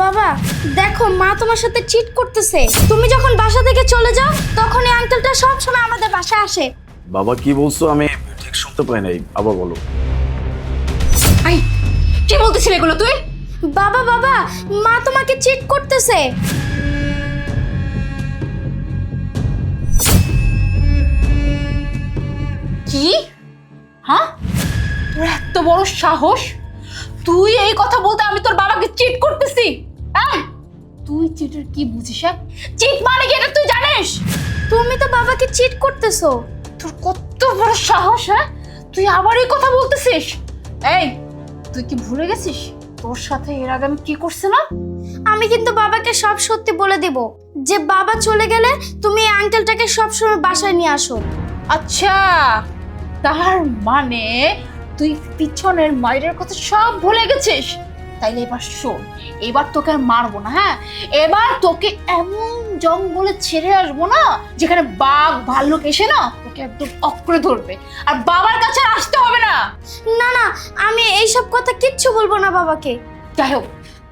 বাবা দেখো, মা তোমার সাথে চিট করতেছে। তুমি যখন বাসা থেকে চলে যাও তখন এই আঙ্কেলটা সব সময় আমাদের বাসায় আসে। বাবা কি বলছো? আমি ঠিক শুনতে পাই নাই, আবার বলো। আই কি বলতেছিস এগুলো তুই? বাবা বাবা, মা তোমাকে চিট করতেছে। কি? হ্যাঁ, তোর এত বড় সাহস, তুই এই কথা বলতে আমি তোর বাবাকে চিট করতেছি? হ্যাঁ, তুই চিটের কি বুঝিস? চিট মানে কি এটা তুই জানিস? তুমি তো বাবাকে চিট করতেছো। তোর কত বড় সাহস! হ্যাঁ, তুই আবার এই কথা বলতেছিস? এই, তুই কি ভুলে গেছিস তোর সাথে এর আগে আমি কি করছিলাম? আমি কিন্তু বাবাকে সব সত্যি বলে দেব, যে বাবা চলে গেলে তুমি এই আঙ্কেলটাকে সবসময় বাসায় নিয়ে আসো। আচ্ছা, তার মানে তুই পিছনের মায়ের কথা সব ভুলে গেছিস? তাইলে এবার শোন, এবার তোকে আর মারবো না। হ্যাঁ, এবার তোকে এমন জঙ্গলে ছেড়ে আসবো না যেখানে বাঘ ভাল্লুক এসে না তোকে একদম অক্রে ধরবে, আর বাবার কাছে আর আসতে হবে না। না না, আমি এইসব কথা কিচ্ছু বলবো না বাবাকে। যাই হোক,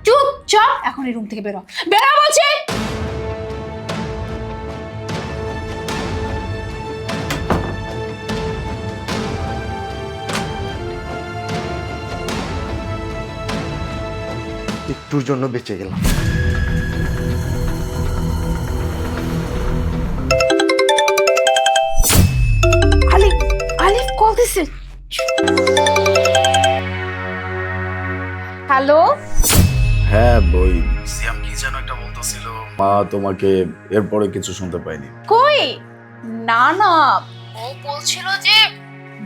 চুপচাপ এখন এই রুম থেকে বেরো, বেরো বলছি। একটুর জন্য বেঁচে গেলাম। আলিফ, আলিফ কল দিছে। হ্যালো, হ্যাঁ বই, সিয়াম কি যেন একটা বলতেছিল, মা তোমাকে, এরপরে কিছু শুনতে পাইনি। কই? না না, ও বলছিল যে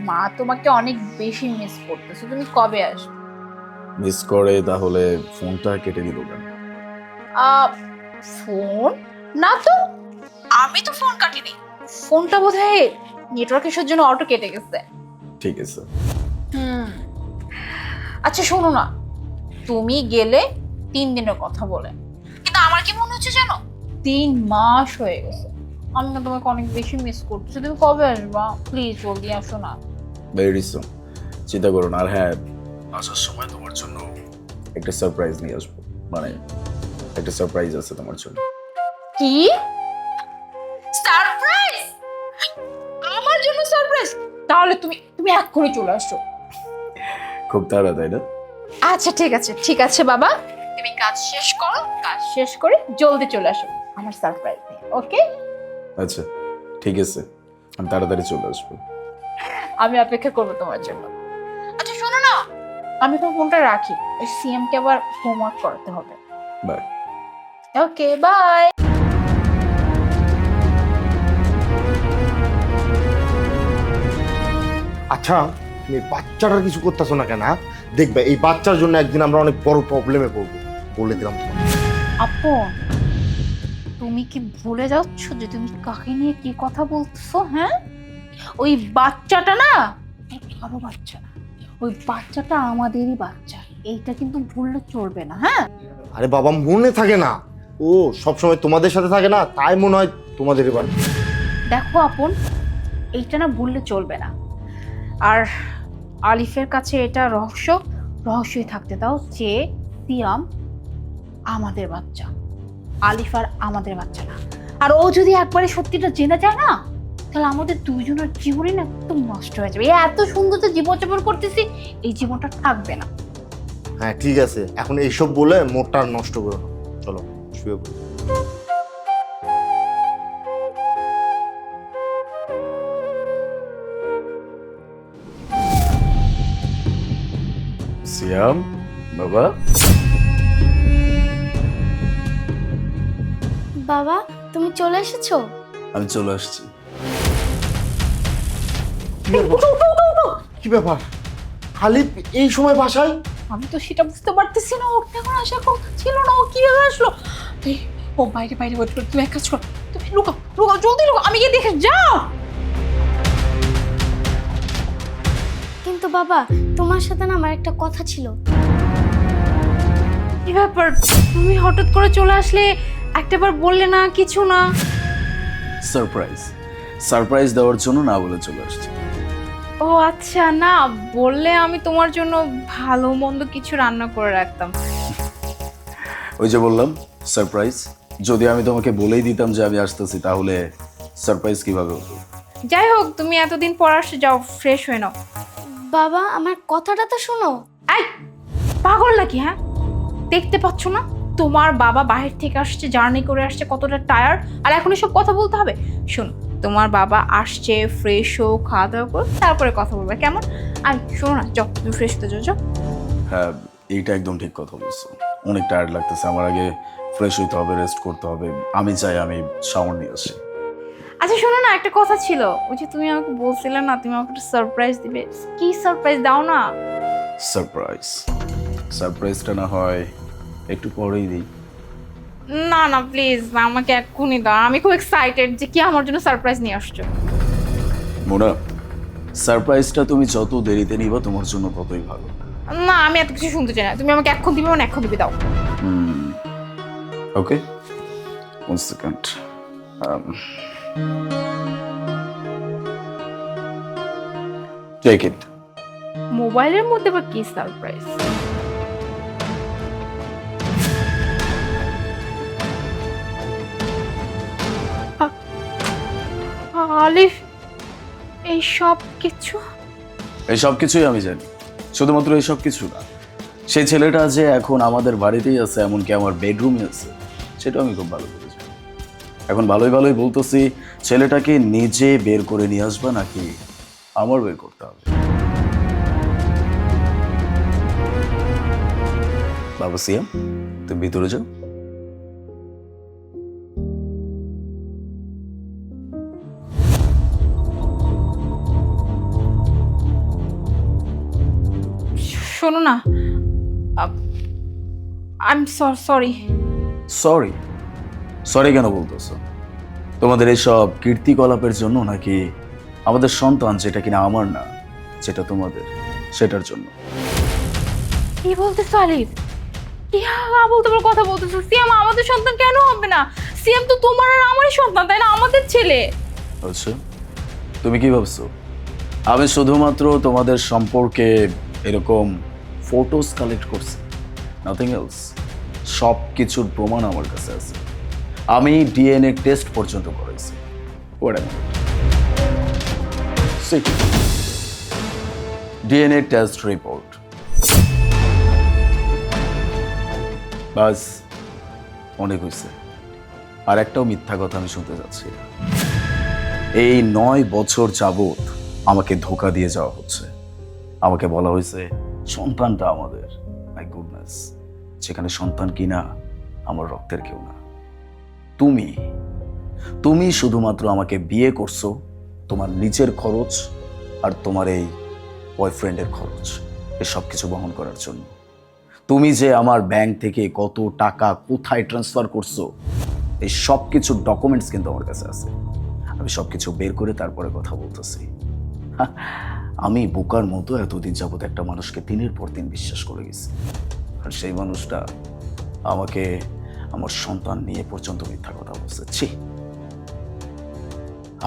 মা তোমাকে অনেক বেশি মিস করতেছে, তুমি কবে আসবে? মিস করে তাহলে ফোনটা কেটে দিল কেন? ফোন না তো, আমি তো ফোন কাটিনি। ফোনটা বোধহয় নেটওয়ার্ক ইস্যুর জন্য অটো কেটে গেছে। ঠিক আছে। হুম, আচ্ছা শোনো না, তুমি গেলে 3 দিনের কথা বলে, কিন্তু আমার কি মনে হচ্ছে জানো, 3 মাস হয়ে গেছে। আমি না তোমাকে অনেক বেশি মিস করতেছি, তুমি কবে আসবা? প্লিজ জলদি আসো না। ভেরি সুন, চিন্তা করো না। আর হ্যাঁ, আসার সময় তোমার জন্য একটা সারপ্রাইজ নিয়ে আসবো, মানে একটা সারপ্রাইজ আছে তোমার জন্য। কি সারপ্রাইজ? আমার জন্য সারপ্রাইজ? তাহলে তুমি তুমি এক্ষুনি চলে আসো। খুব তাড়া, তাই না? আচ্ছা ঠিক আছে, ঠিক আছে বাবা, তুমি কাজ শেষ করো, কাজ শেষ করে জলদি চলে আসো আমার সারপ্রাইজ নিয়ে, ওকে? আচ্ছা ঠিক আছে, আমি তাড়াতাড়ি চলে আসবো। আমি অপেক্ষা করবো তোমার জন্য। আচ্ছা শোনো না, আমি তো ফোনটা রাখি, সিএম কে আবার হোমওয়ার্ক করাতে হবে। বাই। Okay, bye. আচ্ছা, তুমি বাচ্চাটার কিছু করতেছো না কেন? দেখবে এই বাচ্চার জন্য একদিন আমরা অনেক বড় প্রবলেমে পড়বো, বলে দিলাম তোমার। আপন, তুমি কি ভুলে যাচ্ছ যে তুমি কাকে নিয়ে কি কথা বলতেছো? হ্যাঁ, ওই বাচ্চাটা না কারো বাচ্চা না, ওই বাচ্চাটা আমাদেরই বাচ্চা, এইটা কিন্তু ভুললে চলবে না। হ্যাঁ, আরে বাবা, মনে থাকে না, ও সবসময় তোমাদের সাথে থাকে না, তাই মনে হয় তোমাদেরই বাড়ি। দেখো আপন, এইটা না ভুললে চলবে না। আর আলিফের কাছে এটা রহস্যই থাকতে দাও যে সিয়াম আমাদের বাচ্চা, আলিফ আর আমাদের বাচ্চা না। আর ও যদি একবারে সত্যিটা জেনে যায় না, তাহলে আমাদের দুইজনের জীবনই না একদম নষ্ট হয়ে যাবে। এই এত সুন্দর যে জীবনযাপন করতেছি, এই জীবনটা থাকবে না। হ্যাঁ ঠিক আছে, এখন এইসব বলে মোটটা আর নষ্ট করো না, চলো শুয়ে পড়ি। সিয়াম বাবা। বাবা তুমি চলে এসেছো? আমি চলে আসছি। কি ব্যাপার, খালি এই সময় বাসায়? আমি তো সেটা বুঝতে পারতেছি না, ওর এখন আসার কথা ছিল না, ও কিভাবে আসলো? এই, ও বাইরে বাইরে ওয়েট করো, তুমি এক কাজ করো, তুমি লুকাও লুকাও, জলদি লুকাও, আমি গিয়ে দেখে যাও। কিন্তু বাবা, তোমার সাথে না আমার একটা কথা ছিল। কি ব্যাপার, তুমি হঠাৎ করে চলে আসলে, একটাবার বললে না, কিছু না? সারপ্রাইজ, সারপ্রাইজ দেওয়ার জন্য না বলে চলে আসছি। ও আচ্ছা, না বললে আমি তোমার জন্য ভালো মন্দ কিছু রান্না করে রাখতাম। ওই যে বললাম সারপ্রাইজ। যদি আমি তোমাকে বলেই দিতাম যে আমি আসতেছি তাহলে সারপ্রাইজ কিভাবে হতো? যাই হোক, তুমি এতদিন পর আসছে, যাও ফ্রেশ হয়ে নাও। বাবা আমার কথাটা তো শোনো। এই পাগল নাকি? হ্যাঁ, দেখতে পাচ্ছ না তোমার বাবা বাহির থেকে আসছে, জার্নি করে আসছে, কতটা টায়ার্ড, আর এখন সব কথা বলতে হবে? শোনো, তোমার বাবা আসছে, ফ্রেশ হোক, খাওয়া দাওয়া করো, তারপরে কথা বলবে, কেমন? আর শোনো না, যাও তুমি ফ্রেশ হতে যাও, যাও। হ্যাঁ, এইটা একদম ঠিক কথা বলছো। অনেক টায়ার্ড লাগতেছে, আমার আগে ফ্রেশ হইতে হবে, রেস্ট করতে হবে। আমি চাই আমি শাওয়ার নিয়ে আসি। আচ্ছা শোনো না, একটা কথা ছিল, ওই যে তুমি আমাকে বলছিলে না তুমি আমাকে একটা সারপ্রাইজ দিবে, কি সারপ্রাইজ দাও না? সারপ্রাইজ? সারপ্রাইজটা না হয় একটু পরেই দিই। না না প্লিজ, আমাকে এক্ষুনি দাও, আমি খুব এক্সাইটেড যে কি আমার জন্য সারপ্রাইজ নিয়ে আসছো। মোনা, সারপ্রাইজটা তুমি যত দেরিতে নিবা তোমার জন্য ততই ভালো। না, আমি এত কিছু শুনতে চাই না, তুমি আমাকে এখন দিবে, মানে এখন দিবে, দাও। Okay, 1 second. Take it. মোবাইলের মধ্যে বা কি সারপ্রাইজ? আলিফ, এই সব কিছু? এই সব কিছুই আমি জানি, শুধুমাত্র এই সব কিছু না, সেই ছেলেটা যে এখন আমাদের বাড়িতেই আছে, এমনকি আমার বেডরুমে আছে, সেটা আমি খুব ভালো করে জানি। এখন ভালোই ভালোই বলতেছি, ছেলেটাকে নিজে বের করে নিয়ে আসবা নাকি আমার বের করতে হবে? বাবা সিয়াম, তুমি ভিতরে যাও। শোনো না, I am sorry. Sorry? Sorry কেন বলতেছো? তোমাদের এইসব কীর্তিকলাপের জন্য নাকি আমাদের সন্তান, যেটা কিনা আমার না, যেটা তোমাদের, সেটার জন্য? কি বলতেছো আলিফ? কি বলতে বড় কথা বলতেছো? সিয়াম আমাদের সন্তান কেন হবে না? সিয়াম তো তোমার আর আমারই সন্তান, তাই না? আমাদের ছেলে। আচ্ছা, তুমি কি ভাবছো আমি শুধুমাত্র তোমাদের সম্পর্কে এরকম ফটোস কালেক্ট করছি? Nothing else. সব কিছুর প্রমাণ আমার কাছে আছে, আমি ডিএনএ টেস্ট পর্যন্ত করেছি। DNA test report. বাস, অনেক হয়েছে। আর একটাও মিথ্যা কথা আমি শুনতে যাচ্ছি না। এই 9 বছর যাবত আমাকে ধোকা দিয়ে যাওয়া হচ্ছে। আমাকে বলা হয়েছে সন্তানটা আমাদের। মাই গুডনেস, যেখানে সন্তান কিনা আমার রক্তের কেউ না। তুমি শুধুমাত্র আমাকে বিয়ে করছো তোমার নিজের খরচ আর তোমার এই বয়ফ্রেন্ডের খরচ, এসব কিছু বহন করার জন্য। তুমি যে আমার ব্যাংক থেকে কত টাকা কোথায় ট্রান্সফার করছো, এই সব কিছুর ডকুমেন্টস কিন্তু আমার কাছে আছে। আমি সব কিছু বের করে তারপরে কথা বলতেছি। আমি বোকার মতো এতদিন যাবত একটা মানুষকে দিনের পর দিন বিশ্বাস করে গেছি, আর সেই মানুষটা আমাকে আমার সন্তান নিয়ে পর্যন্ত মিথ্যা কথা বলছে। ছি,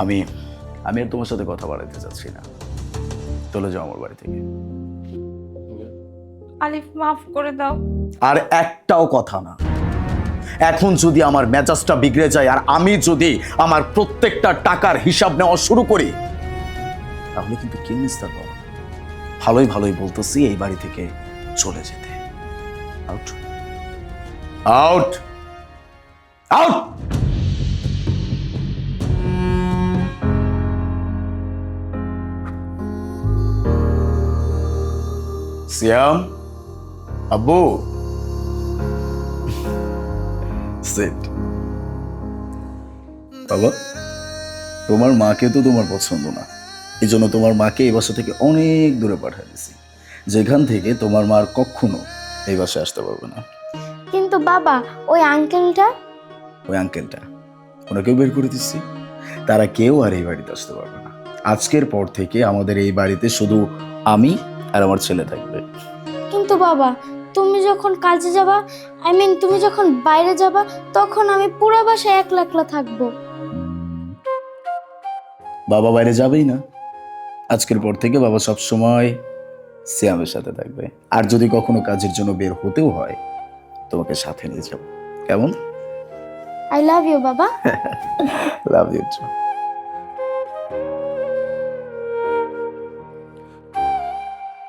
আমি আর তোমার সাথে কথা বাড়াইতে চাচ্ছি না, চলে যাও আমার বাড়ি থেকে। আলিফ মাফ করে দাও। আর একটাও কথা না। এখন যদি আমার মেজাজটা বিগড়ে যায় আর আমি যদি আমার প্রত্যেকটা টাকার হিসাব নেওয়া শুরু করি, তাহলে কিন্তু কি নিস্তার পাবো না। ভালোই ভালোই বলতেছি এই বাড়ি থেকে চলে যেতে। Out, out, out. সিয়াম, আব্বু, সিট। বাবা, তোমার মাকে তো তোমার পছন্দ না, এই জন্য তোমার মাকে এই বাসা থেকে অনেক দূরে পাঠিয়ে দিছি, যেখান থেকে তোমার মার কখনো এই বাসায় আসতে পারবে না। কিন্তু বাবা, ওই আঙ্কেলটা? ওই আঙ্কেলটা ওনাকেও বের করে দিচ্ছি, তারা কেউ আর এই বাড়িতে আসতে পারবে না। আজকের পর থেকে আমাদের এই বাড়িতে শুধু আমি আর আমার ছেলে থাকবে। কিন্তু বাবা, তুমি যখন কাজে যাবা, তুমি যখন বাইরে যাবা, তখন আমি পুরো বাসায় একলা একলা থাকবো। বাবা বাইরে যাবেই না, আজকের পর থেকে বাবা সব সময় সিয়ামের সাথে থাকবে। আর যদি কখনো কাজের জন্য বের হতেও হয়, তোমাকে সাথে নিয়ে যাবো। কেমন? আই লাভ ইউ বাবা। Love you.